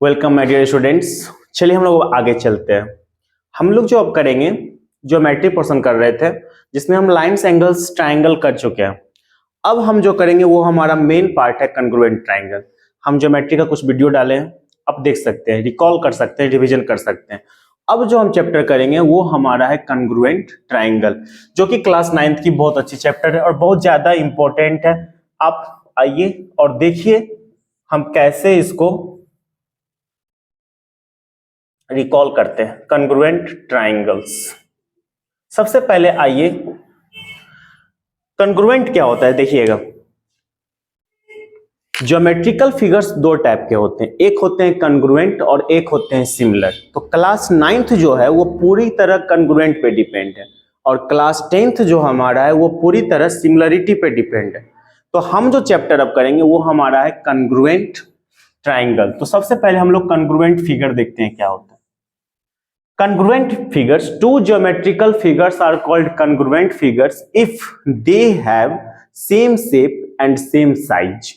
Welcome my dear students. चलिए हम लोग आगे चलते हैं। हम लोग जो अब करेंगे ज्योमेट्री पोर्शन कर रहे थे जिसमें हम लाइंस एंगल्स ट्रायंगल कर चुके हैं। अब हम जो करेंगे वो हमारा मेन पार्ट है कॉन्ग्रुएंट ट्रायंगल। हम ज्योमेट्री का कुछ वीडियो डाले हैं, अब देख सकते हैं, रिकॉल कर सकते हैं, रिवीजन कर सकते हैं। अब जो हम चैप्टर करेंगे वो हमारा है कॉन्ग्रुएंट ट्रायंगल, जो कि क्लास 9th की बहुत अच्छी चैप्टर है और बहुत ज्यादा इंपॉर्टेंट है। आप आइए और देखिए हम कैसे इसको रिकॉल करते हैं कॉन्ग्रुएंट ट्रायंगल्स। सबसे पहले आइए, कॉन्ग्रुएंट क्या होता है देखिएगा। ज्योमेट्रिकल फिगर्स दो टाइप के होते हैं, एक होते हैं कॉन्ग्रुएंट और एक होते हैं सिमिलर। तो क्लास 9th जो है वो पूरी तरह कॉन्ग्रुएंट पे डिपेंड है और क्लास 10th जो हमारा है वो पूरी तरह सिमिलरिटी पे डिपेंड है। तो हम जो चैप्टर अब करेंगे वो हमारा है कॉन्ग्रुएंट ट्रायंगल। तो सबसे पहले हम लोग कॉन्ग्रुएंट फिगर देखते हैं क्या होता है। Congruent figures, two geometrical figures are called congruent figures if they have same shape and same size.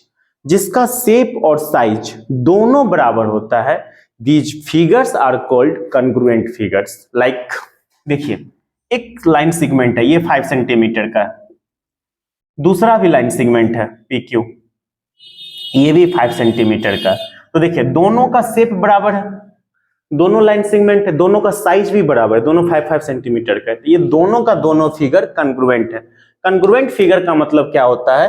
जिसका शेप और साइज दोनों बराबर होता है, these figures are called congruent figures. Like देखिए, एक लाइन सेगमेंट है, ये 5 सेंटीमीटर का है, दूसरा भी लाइन सेगमेंट है PQ, ये भी 5 सेंटीमीटर का। तो देखिए दोनों का शेप बराबर है, दोनों लाइन सेगमेंट है, दोनों का साइज भी बराबर है, दोनों 5-5 सेंटीमीटर का है। तो ये दोनों का दोनों फिगर कॉन्ग्रुएंट है। कॉन्ग्रुएंट फिगर का मतलब क्या होता है,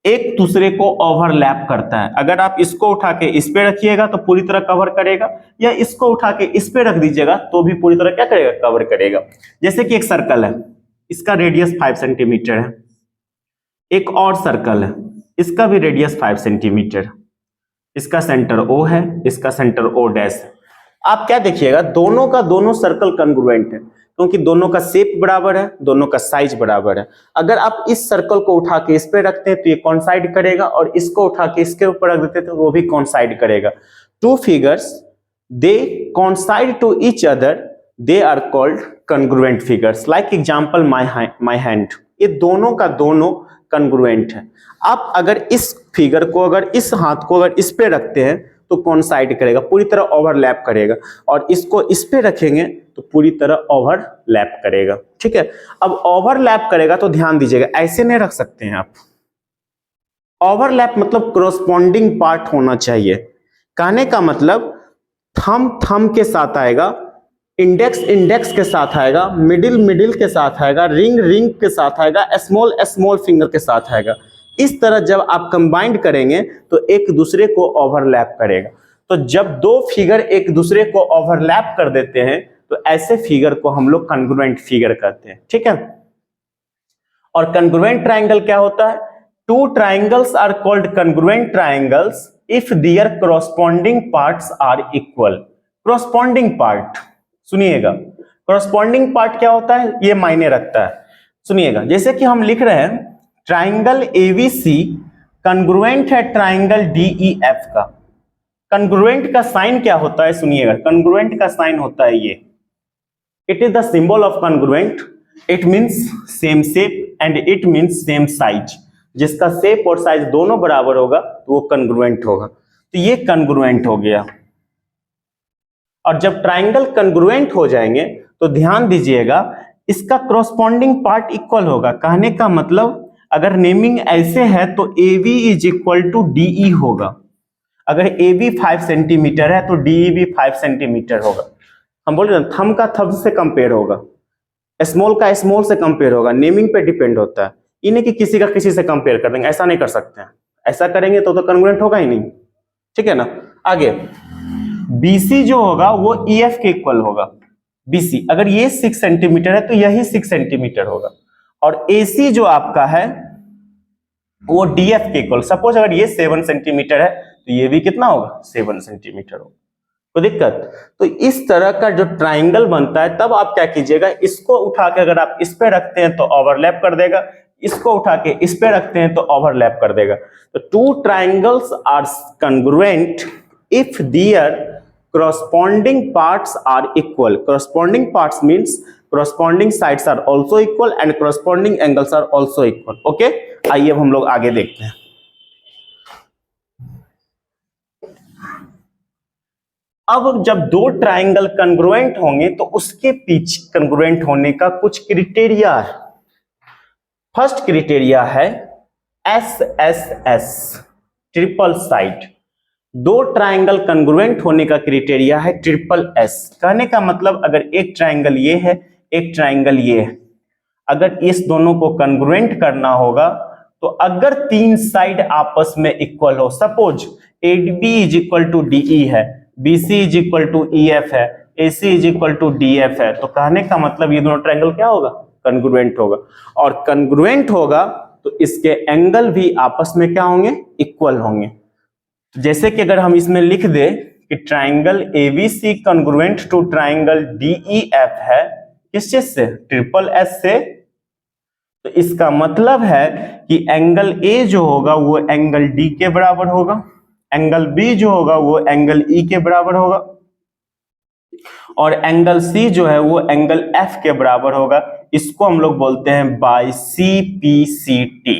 एक दूसरे को ओवरलैप करता है। अगर आप इसको उठा के इस पे रखिएगा तो पूरी तरह कवर करेगा, या इसको उठा के इस पे रख दीजिएगा तो भी पूरी तरह क्या करेगा, कवर करेगा। जैसे कि एक सर्कल है, इसका रेडियस 5 सेंटीमीटर है, एक और सर्कल है, इसका भी रेडियस 5 सेंटीमीटर, इसका सेंटर O है, इसका सेंटर O डैश है। आप क्या देखिएगा, दोनों का दोनों सर्कल कॉन्ग्रुएंट है क्योंकि दोनों का शेप बराबर है, दोनों का साइज बराबर है। अगर आप इस सर्कल को उठा के इस पे रखते हैं तो ये कॉन्साइड करेगा, और इसको उठा के इसके ऊपर रख देते हैं तो वो भी कॉन्साइड करेगा। Two figures they coincide to each other, they are called congruent figures. Like example my hand, ये दोनों का दोनों कॉन्ग्रुएंट है। आप अगर इस फिगर को, अगर इस हाथ को अगर इस पे रखते हैं तो कॉन्साइड करेगा, पूरी तरह ओवरलैप करेगा, और इसको इस पे रखेंगे तो पूरी तरह ओवरलैप करेगा। ठीक है, अब ओवरलैप करेगा तो ध्यान दीजिएगा, ऐसे नहीं रख सकते हैं आप। ओवरलैप मतलब कॉरस्पॉन्डिंग पार्ट होना चाहिए। कहने का मतलब थंब थंब के साथ आएगा, इंडेक्स इंडेक्स के साथ आएगा, मिडिल मिडिल के साथ आएगा, रिंग रिंग के साथ आएगा, स्मॉल स्मॉल फिंगर के साथ आएगा। इस तरह जब आप कंबाइंड करेंगे तो एक दूसरे को ओवरलैप करेगा। तो जब दो फिगर एक दूसरे को ओवरलैप कर देते हैं तो ऐसे फिगर को हम लोग कॉन्ग्रुएंट फिगर कहते हैं। ठीक है, और कॉन्ग्रुएंट ट्रायंगल क्या होता है, two triangles are called congruent triangles if their corresponding parts are equal. Corresponding part सुनिएगा, कॉरस्पॉन्डिंग पार्ट क्या होता है ये मायने रखता है। सुनिएगा, जैसे कि हम लिख रहे हैं ट्राइंगल एबीसी कॉन्ग्रुएंट है ट्राइंगल डीईएफ का। कॉन्ग्रुएंट का साइन क्या होता है, सुनिएगा, कॉन्ग्रुएंट का साइन होता है ये, it is the symbol of congruent, it means same shape and it means same size. जिसका शेप और साइज दोनों बराबर होगा तो वो कॉन्ग्रुएंट होगा। तो ये कॉन्ग्रुएंट हो गया। और जब ट्राइंगल कॉन्ग्रुएंट हो जाएंगे तो ध्यान दीजिएगा इसका कॉरस्पॉन्डिंग पार्ट इक्वल होगा। कहने का मतलब अगर नेमिंग ऐसे है तो AB is equal to DE होगा। अगर AB 5 सेंटीमीटर है तो DE भी 5 सेंटीमीटर होगा। हम बोल रहे हैं थंब का थंब से कंपेयर होगा, स्मॉल का स्मॉल से कंपेयर होगा, नेमिंग पे डिपेंड होता है। ये नहीं कि किसी का किसी से कंपेयर कर देंगे, ऐसा नहीं कर सकते हैं। ऐसा करेंगे तो कॉन्ग्रुएंट होगा ही नहीं। ठीक है ना, आगे BC जो होगा वो EF के इक्वल होगा। BC अगर ये 6 सेंटीमीटर है तो यही 6 सेंटीमीटर होगा, और AC जो आपका है वो DF के इक्वल। सपोज अगर ये 7 सेंटीमीटर है तो ये भी कितना होगा, 7 सेंटीमीटर होगा। तो दिक्कत, तो इस तरह का जो ट्राइंगल बनता है तब आप क्या कीजिएगा, इसको उठा के अगर आप इस पे रखते हैं तो ओवरलैप कर देगा, इसको उठा के इस पे रखते हैं तो ओवरलैप कर देगा। तो two triangles are congruent if there corresponding parts are equal. Corresponding parts means corresponding sides are also equal and corresponding angles are also equal. Okay, आइए अब हम लोग आगे देखते हैं। अब जब दो ट्राइंगल कन्ग्रुएंट होंगे तो उसके बीच कन्ग्रुएंट होने का कुछ क्राइटेरिया है। फर्स्ट क्राइटेरिया है SSS, ट्रिपल साइड। दो ट्राइंगल कन्ग्रुएंट होने का क्राइटेरिया है ट्रिपल एस। कहने का मतलब अगर एक ट्राइंगल ये है, एक ट्राइंगल ये है, अगर इस दोनों को कन्ग्रुएंट करना होगा तो अगर तीन साइड आपस में इक्वल हो, suppose ADB is equal to DE है, BC is equal to EF है, AC is equal to DF है, तो कहने का मतलब ये दोनों ट्राइंगल क्या होगा, कन्ग्रुएंट होगा। और कन्ग्रुएंट होगा तो इसके एंगल भी आपस में क्या होंगे, इक्वल होंगे। जैसे कि अगर हम इसमें लिख दे कि triangle ABC congruent to triangle DEF है, किस चीज से, ट्रिपल एस से, तो इसका मतलब है कि एंगल A जो होगा वो एंगल D के बराबर होगा, एंगल B जो होगा वो एंगल E के बराबर होगा, और एंगल C जो है वो एंगल F के बराबर होगा। इसको हम लोग बोलते हैं by CPCT,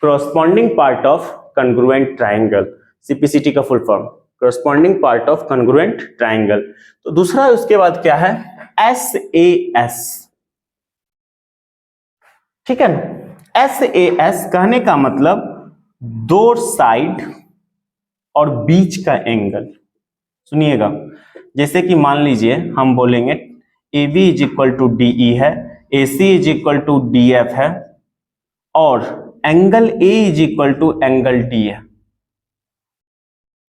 corresponding part of congruent triangle। CPCT का full form corresponding part of congruent triangle। तो दूसरा उसके बाद क्या है, SAS, ठीक है ना। SAS कहने का मतलब दो साइड और बीच का एंगल। सुनिएगा, जैसे कि मान लीजिए हम बोलेंगे AB is equal to DE है, AC is equal to DF है, और angle A is equal to angle D है,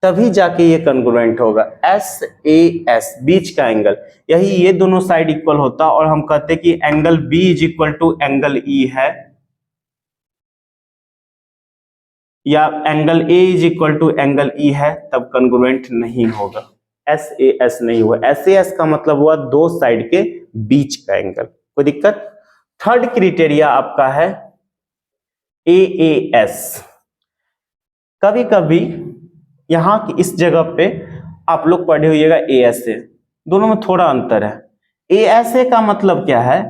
तभी जाके ये कन्ग्रुएंट होगा। SAS बीच का एंगल, यही ये दोनों साइड इक्वल होता और हम कहते कि angle B is equal to angle E है, या angle A is equal to angle E है, तब कन्ग्रुएंट नहीं होगा, SAS नहीं हुआ। SAS का मतलब हुआ दो साइड के बीच का एंगल। कोई दिक्कत। थर्ड क्राइटेरिया आपका है AAS। कभी कभी यहां की इस जगह पे आप लोग पढ़े होइएगा ASA, दोनों में थोड़ा अंतर है। ASA का मतलब क्या है,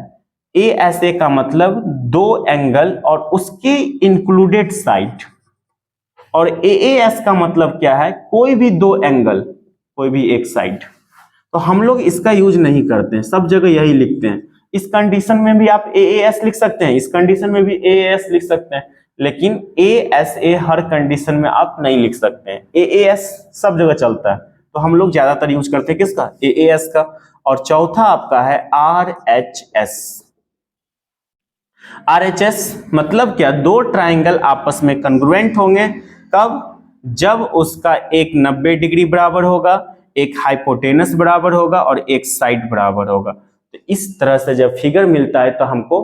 ASA का मतलब दो एंगल और उसके इंक्लूडेड साइड, और AAS का मतलब क्या है, कोई भी दो एंगल, कोई भी एक साइड। तो हम लोग इसका यूज नहीं करते हैं, सब जगह यही लिखते हैं। इस कंडीशन में भी आप AAS लिख सकते हैं, इस कंडीशन में भी AAS लिख सकते हैं, लेकिन ASA हर कंडीशन में आप नहीं लिख सकते हैं। AAS सब जगह चलता है, तो हम लोग ज्यादातर यूज करते हैं किसका, AAS का। और चौथा आपका है RHS। RHS मतलब क्या, दो ट्राइंगल आपस में कन्ग्रुएंट होंगे, कब, जब उसका एक 90 डिग्री बराबर होगा, एक हाइपोटेनस बराबर होगा और एक साइड बराबर होगा। तो इस तरह से जब फिगर मिलता है तो हमको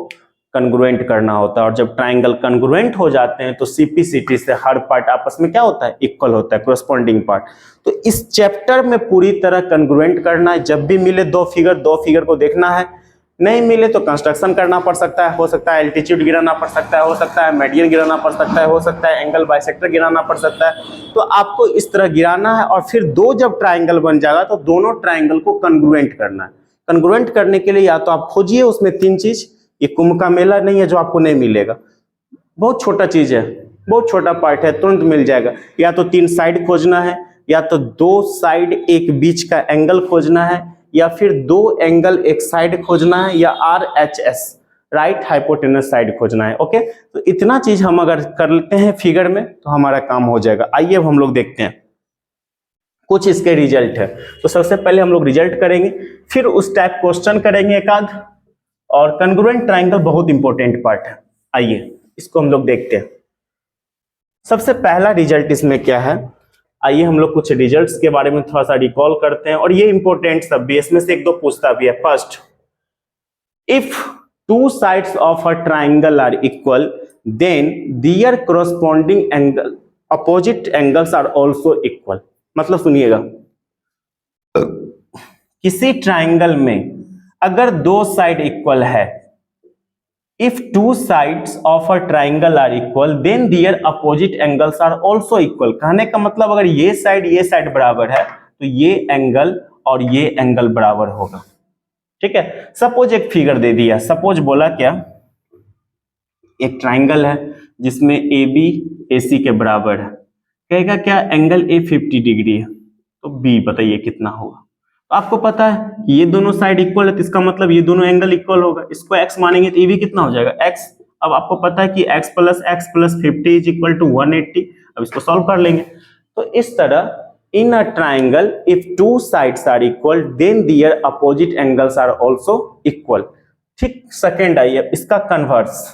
कन्ग्रुएंट करना होता है, और जब ट्राइंगल कन्ग्रुएंट हो जाते हैं तो CPCT से हर पार्ट आपस में क्या होता है, इक्वल होता है, कोरस्पॉन्डिंग पार्ट। तो इस चैप्टर में पूरी तरह कन्ग्रुएंट करना है। जब भी मिले दो फिगर को देखना है, नहीं मिले तो कंस्ट्रक्शन करना पड़ सकता है, हो सकता है एल्टीट्यूड गिराना पड़ सकता है, हो सकता है मेडियन गिराना पड़ सकता है, हो सकता है एंगल बाइसेक्टर गिराना पड़ सकता है। तो आपको इस तरह गिराना है, और फिर दो जब ट्राइंगल बन जाएगा तो दोनों ट्राइंगल को कन्ग्रुएंट करना है। कन्ग्रुएंट करने के लिए या तो आप खोजिए उसमें तीन चीज, ये कुंभ का मेला नहीं है जो आपको नहीं मिलेगा, बहुत छोटा चीज है, बहुत छोटा पार्ट है, तुरंत मिल जाएगा। या तो तीन साइड खोजना है, या तो दो साइड एक बीच का एंगल खोजना है, या फिर दो एंगल एक साइड खोजना है, या RHS राइट हाइपोटेनस साइड खोजना है। ओके, तो इतना चीज हम अगर कर लेते हैं फिगर में तो हमारा काम हो जाएगा। आइए अब हम लोग देखते हैं कुछ इसके रिजल्ट है। तो सबसे पहले हम लोग रिजल्ट करेंगे, फिर उस टाइप क्वेश्चन करेंगे एक आध, और कन्ग्रुएंट ट्राइंगल बहुत इंपॉर्टेंट पार्ट है। आइए इसको हम लोग देखते हैं। सबसे पहला रिजल्ट इसमें क्या है, आइए हम लोग कुछ रिजल्ट्स के बारे में थोड़ा सा रिकॉल करते हैं, और ये इंपॉर्टेंट सब भी, इसमें से एक दो पूछता भी है। First, if two sides of a triangle are equal then their corresponding angle opposite angles are also equal. मतलब सुनिएगा, किसी ट्राइंगल में अगर दो साइड इक्वल है, if two sides of a triangle are equal then their opposite angles are also equal। कहने का मतलब अगर ये साइड बराबर है तो ये एंगल और ये एंगल बराबर होगा। ठीक है, सपोज एक फिगर दे दिया, सपोज बोला क्या, एक ट्राइंगल है जिसमें AB AC के बराबर है, कहेगा क्या, एंगल A 50 डिग्री है, तो बी बताइए कितना होगा। तो आपको पता है कि ये दोनों साइड इक्वल है, तो इसका मतलब ये दोनों एंगल इक्वल होगा। इसको x मानेंगे तो ये भी कितना हो जाएगा x। अब आपको पता है कि x plus 50 is equal to 180। अब इसको सॉल्व कर लेंगे। तो इस तरह in a triangle if two sides are equal then their opposite angles are also equal. ठीक, सेकंड आइए इसका converse.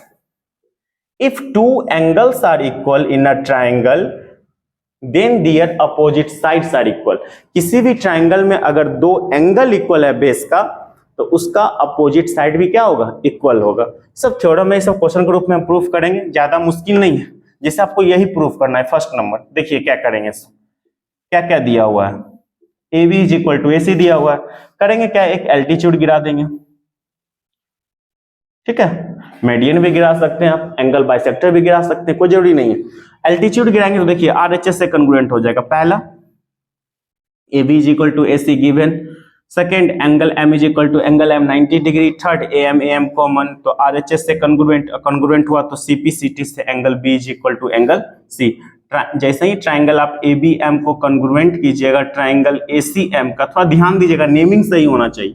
If two angles are equal in a triangle then their opposite sides are equal. किसी भी triangle में अगर दो angle equal है base का, तो उसका अपोजिट साइड भी क्या होगा, इक्वल होगा। सब थ्योरम में, सब क्वेश्चन के रूप में हम प्रूफ करेंगे, ज्यादा मुश्किल नहीं है। जैसे आपको यही प्रूफ करना है फर्स्ट नंबर, देखिए क्या करेंगे। क्या क्या दिया हुआ है, A B is equal to A C दिया हुआ है। करेंगे क्या, एक एल्टीट्यूड गिरा देंगे। ठीक है, मेडियन भी गिरा सकते हैं आप, एंगल बाइसेक्टर भी गिरा सकते हैं, कोई जरूरी नहीं है। एल्टीट्यूड गिराएंगे तो देखिए आरएचएस से कॉन्ग्रुएंट हो जाएगा। पहला A B is equal to A C given. Second angle M is equal to angle M 90 degree. Third A M common, तो आरएचएस से कॉन्ग्रुएंट हुआ तो सीपी सीटी से angle B is equal to angle C. जैसे ही triangle आप A B M को congruent कीजिएगा ट्राइंगल ए सी एम का, थोड़ा ध्यान दीजिएगा, नेमिंग सही होना चाहिए।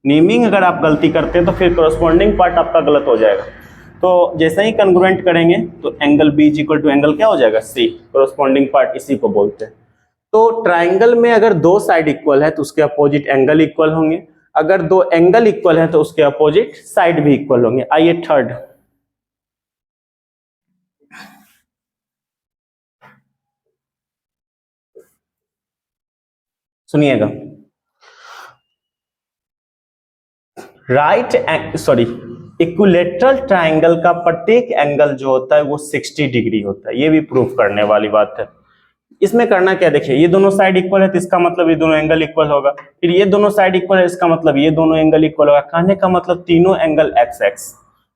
नेमिंग अगर आप गलती करते हैं तो फिर करस्पॉन्डिंग पार्ट आपका गलत हो जाएगा। तो जैसे ही कॉन्ग्रुएंट करेंगे तो angle B is equal to angle क्या हो जाएगा, सी। करस्पॉन्डिंग पार्ट इसी को बोलते हैं। तो ट्राइंगल में अगर दो साइड इक्वल है तो उसके अपोजिट एंगल इक्वल होंगे, अगर दो एंगल इक्वल है तो उसके अपोजिट साइड भी इक्वल होंगे। आइए थर्ड, सुनिएगा। इक्विलेटरल ट्राइंगल का प्रत्येक एंगल जो होता है वो 60 डिग्री होता है। ये भी प्रूफ करने वाली बात है। इसमें करना क्या, देखिए ये दोनों साइड इक्वल है तो इसका मतलब ये दोनों एंगल इक्वल होगा। फिर ये दोनों साइड इक्वल है, इसका मतलब ये दोनों एंगल इक्वल होगा। कहने का मतलब तीनों एंगल एक्स एक्स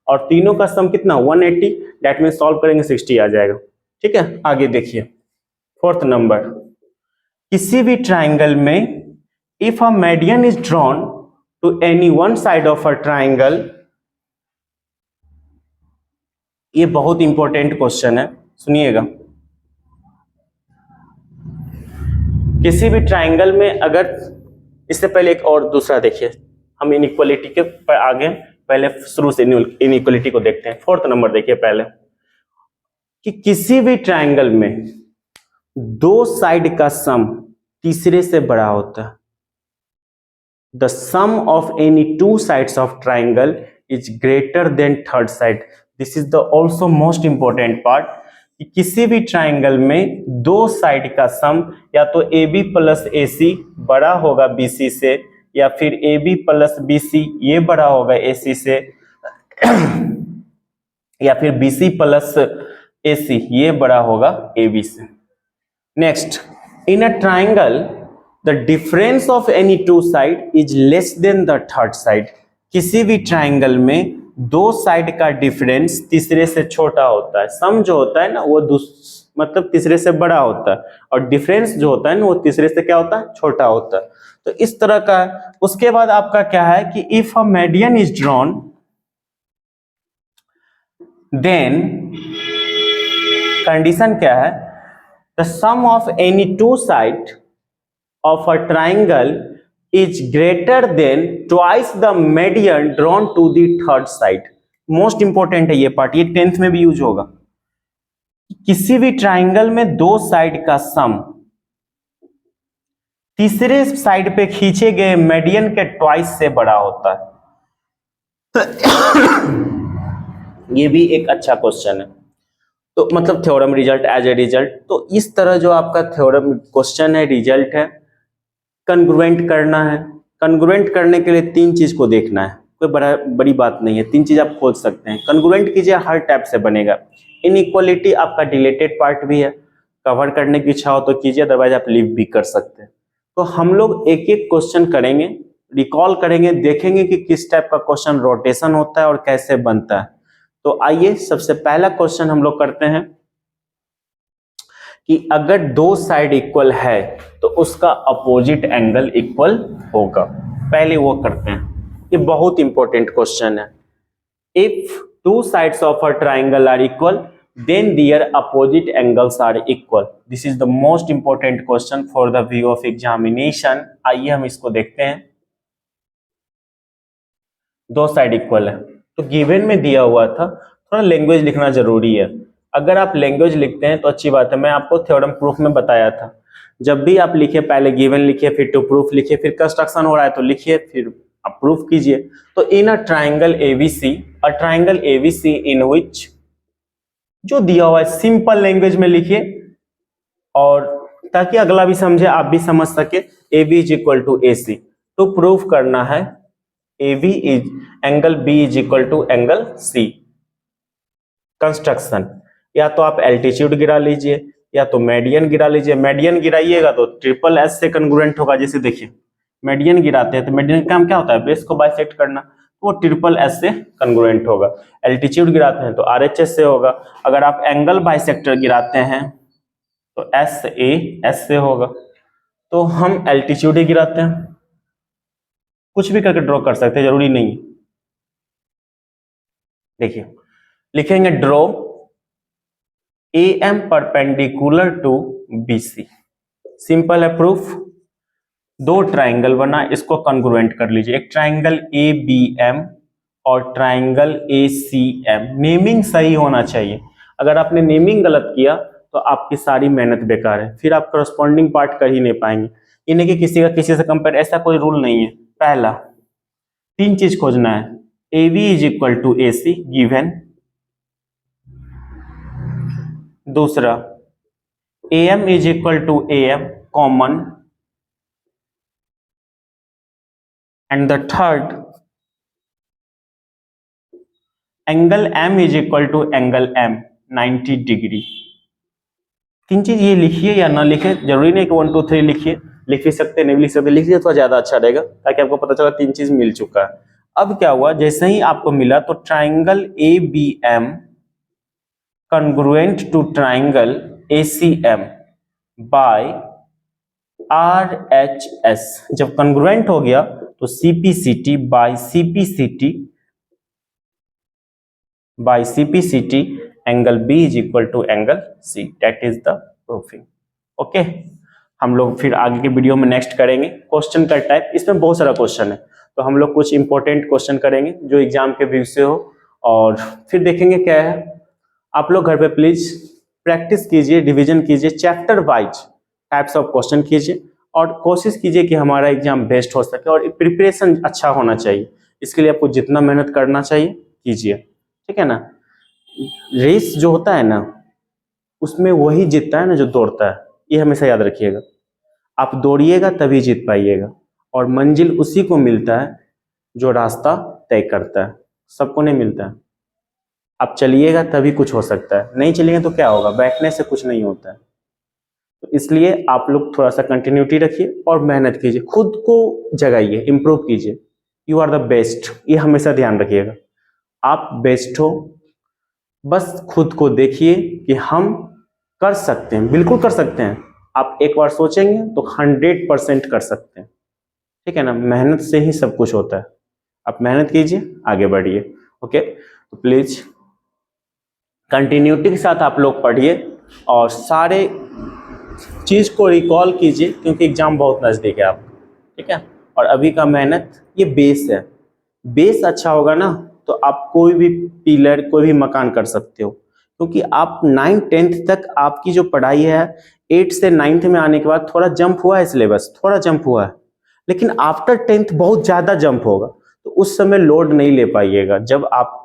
और तीनों का सम कितना 180। दैट मीन सॉल्व करेंगे 60 आ जाएगा। ठीक है, आगे देखिए फोर्थ नंबर। किसी भी ट्राइंगल में if a median is drawn to any one side of a triangle, ये बहुत इंपॉर्टेंट क्वेश्चन है, सुनिएगा। किसी भी ट्राइंगल में अगर, इससे पहले एक और दूसरा देखिए, हम इनइक्वालिटी के पर आगे पहले शुरू से इनइक्वालिटी को देखते हैं। फोर्थ नंबर देखिए पहले, कि किसी भी ट्राइंगल में दो साइड का सम तीसरे से बड़ा होता है। The sum of any two sides of triangle is greater than third side. This is the also most important part, कि किसी भी ट्राइंगल में दो साइड का सम या तो ए बी प्लस ए सी बड़ा होगा बी सी से, या फिर A B plus B C ये बड़ा होगा ए सी से, या फिर बी सी प्लस ए सी ये बड़ा होगा ए बी से। Next, in a triangle the difference of any two side is less than the third side. किसी भी ट्राइंगल में दो साइड का डिफरेंस तीसरे से छोटा होता है। सम जो होता है ना वो मतलब तीसरे से बड़ा होता है, और डिफरेंस जो होता है ना वो तीसरे से क्या होता है, छोटा होता है। तो इस तरह का है। उसके बाद आपका क्या है कि if a median is drawn then condition क्या है, the sum of any two side of a triangle is greater than twice the median drawn to the third side। Most important है ये पार्ट, ये 10th में भी use होगा। किसी भी ट्राइंगल में दो साइड का सम तीसरे साइड पे खींचे गए मीडियन के ट्वाइस से बड़ा होता है। ये भी एक अच्छा क्वेश्चन है। तो मतलब theorem result as a result. तो इस तरह जो आपका थ्योरम क्वेश्चन है, रिजल्ट है, कॉन्ग्रुएंट करना है। कॉन्ग्रुएंट करने के लिए तीन चीज को देखना है, कोई बड़ी बात नहीं है, तीन चीज आप खोज सकते हैं। कॉन्ग्रुएंट कीजिए, हर टाइप से बनेगा। इनइक्वालिटी आपका डिलेटेड पार्ट भी है, कवर करने की इच्छा हो तो कीजिए, अदरवाइज आप लीव भी कर सकते हैं। तो हम लोग एक एक क्वेश्चन करेंगे, रिकॉल करेंगे, देखेंगे कि किस टाइप का क्वेश्चन रोटेशन होता है और कैसे बनता है। तो आइए सबसे पहला क्वेश्चन हम लोग करते हैं कि अगर दो साइड इक्वल है तो उसका अपोजिट एंगल इक्वल होगा। पहले वो करते हैं, ये बहुत इंपॉर्टेंट क्वेश्चन है। If two sides of a triangle are equal then their opposite angles are equal. This is the most important question for the view of examination. आइए हम इसको देखते हैं। दो साइड इक्वल है तो गिवन में दिया हुआ था, थोड़ा लैंग्वेज लिखना जरूरी है। अगर आप लैंग्वेज लिखते हैं तो अच्छी बात है। मैं आपको थ्योरम प्रूफ में बताया था, जब भी आप लिखिए पहले गिवन लिखिए, फिर टू प्रूफ लिखिए, फिर कंस्ट्रक्शन हो रहा है तो लिखिए, फिर आप प्रूफ कीजिए। तो इन अ ट्राइंगल एबीसी इन विच, जो दिया हुआ है सिंपल लैंग्वेज में लिखिए और ताकि अगला भी समझे, आप भी समझ सके। A B is equal to A C, तो प्रूफ करना है A B is angle B is equal to angle C. Construction, या तो आप एल्टीट्यूड गिरा लीजिए या तो मेडियन गिरा लीजिए। मेडियन गिराइएगा तो ट्रिपल एस से कंग्रुएंट होगा। जैसे देखिए मेडियन गिराते हैं तो मेडियन का काम क्या होता है, बेस को बाइसेक्ट करना, तो वो ट्रिपल एस से कंग्रुएंट होगा। एल्टीट्यूड गिराते हैं तो आरएचएस से होगा। अगर आप एंगल बाइसेक्टर गिराते हैं तो एस ए एस से होगा। तो हम एल्टीट्यूड ही गिराते हैं, कुछ भी करके ड्रॉ कर सकते हैं, जरूरी नहीं। देखिए लिखेंगे draw A M perpendicular to B C. Simple है प्रूफ। दो ट्राइंगल बना, इसको कंग्रुएंट कर लीजिए। एक ट्राइंगल ए बी एम और triangle A C M. Naming सही होना चाहिए। अगर आपने नेमिंग गलत किया तो आपकी सारी मेहनत बेकार है, फिर आप करस्पॉन्डिंग पार्ट कर ही नहीं पाएंगे। ये नहीं कि किसी का किसी से कंपेयर, ऐसा कोई रूल नहीं है। पहला तीन चीज खोजना है, A B is equal to A C given. दूसरा A M is equal to A M common, and the third angle M is equal to angle M 90 degree. तीन चीज ये लिखिए या ना लिखे, जरूरी नहीं कि 1 2 3 लिखिए, लिख भी सकते नहीं भी लिख सकते, लिख दिए तो ज्यादा अच्छा रहेगा ताकि आपको पता चला तीन चीज मिल चुका है। अब क्या हुआ, जैसे ही आपको मिला तो triangle A B M congruent to triangle A C M by R H S. जब कंग्रुएंट हो गया तो CPCT by CPCT angle B is equal to angle C. That is the proofing. Okay, हम लोग फिर आगे के वीडियो में नेक्स्ट करेंगे क्वेश्चन का टाइप। इसमें बहुत सारा क्वेश्चन है तो हम लोग कुछ इंपॉर्टेंट क्वेश्चन करेंगे जो एग्जाम के व्यू से हो, और फिर देखेंगे क्या है। आप लोग घर पे प्लीज प्रैक्टिस कीजिए, डिवीजन कीजिए, chapter wise types of question कीजिए और कोशिश कीजिए कि हमारा एग्जाम बेस्ट हो सके और प्रिपरेशन अच्छा होना चाहिए। इसके लिए आपको जितना मेहनत करना चाहिए कीजिए, ठीक है ना। रेस जो होता है ना उसमें वही जीतता है ना जो दौड़ता है, ये हमेशा याद रखिएगा। आप दौड़िएगा तभी जीत पाइएगा, और मंजिल उसी को मिलता है जो रास्ता तय करता है, सबको नहीं मिलता है। आप चलिएगा तभी कुछ हो सकता है, नहीं चलिएगा तो क्या होगा, बैठने से कुछ नहीं होता है। तो इसलिए आप लोग थोड़ा सा कंटिन्यूटी रखिए और मेहनत कीजिए, खुद को जगाइए, इंप्रूव कीजिए। यू आर द बेस्ट, ये हमेशा ध्यान रखिएगा। आप बेस्ट हो, बस खुद को देखिए कि हम कर सकते हैं, बिल्कुल कर सकते हैं। आप एक बार सोचेंगे तो 100% कर सकते हैं, ठीक है ना। मेहनत से ही सब कुछ होता है। आप मेहनत कीजिए, आगे बढ़िए। ओके, तो प्लीज कंटिन्यूटी के साथ आप लोग पढ़िए और सारे चीज को रिकॉल कीजिए, क्योंकि एग्जाम बहुत नजदीक है आपका, ठीक है। और अभी का मेहनत ये बेस है। बेस अच्छा होगा ना तो आप कोई भी पिलर, कोई भी मकान कर सकते हो, क्योंकि आप 9th 10th तक आपकी जो पढ़ाई है 8th से 9th में आने के बाद थोड़ा जंप हुआ है, सिलेबस थोड़ा जंप हुआ है, लेकिन आफ्टर 10th बहुत ज्यादा जंप होगा। तो उस समय लोड नहीं ले पाइएगा। जब आप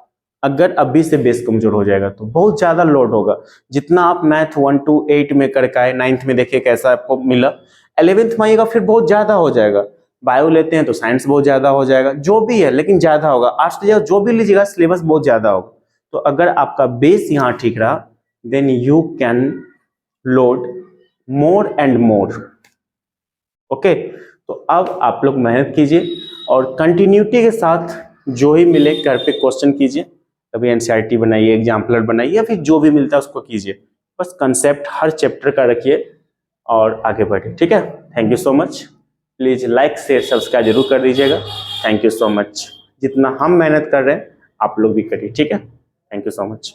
अगर अभी से बेस कमजोर हो जाएगा तो बहुत ज्यादा लोड होगा। जितना आप मैथ 1 to 8 में करके आए, 9th में देखिए कैसा आपको मिला, 11th में आइएगा फिर बहुत ज्यादा हो जाएगा। बायो लेते हैं तो साइंस बहुत ज्यादा हो जाएगा, जो भी है लेकिन ज्यादा होगा। आर्ट्स लीजिएगा, जो भी लीजिएगा सिलेबस बहुत ज्यादा होगा। तो अगर आपका बेस यहाँ ठीक रहा then you can load more and more. Okay, तो अब आप लोग मेहनत कीजिए और कंटिन्यूटी के साथ जो ही मिले घर पे क्वेश्चन कीजिए। कभी एनसीईआरटी बनाइए, एग्जाम्पलर बनाइए, या फिर जो भी मिलता है उसको कीजिए। बस कंसेप्ट हर चैप्टर का रखिए और आगे बढ़िए, ठीक है। Thank you so much. Please like share subscribe जरूर कर दीजिएगा। Thank you so much. जितना हम मेहनत कर रहे हैं आप लोग भी करिए, ठीक है। Thank you so much.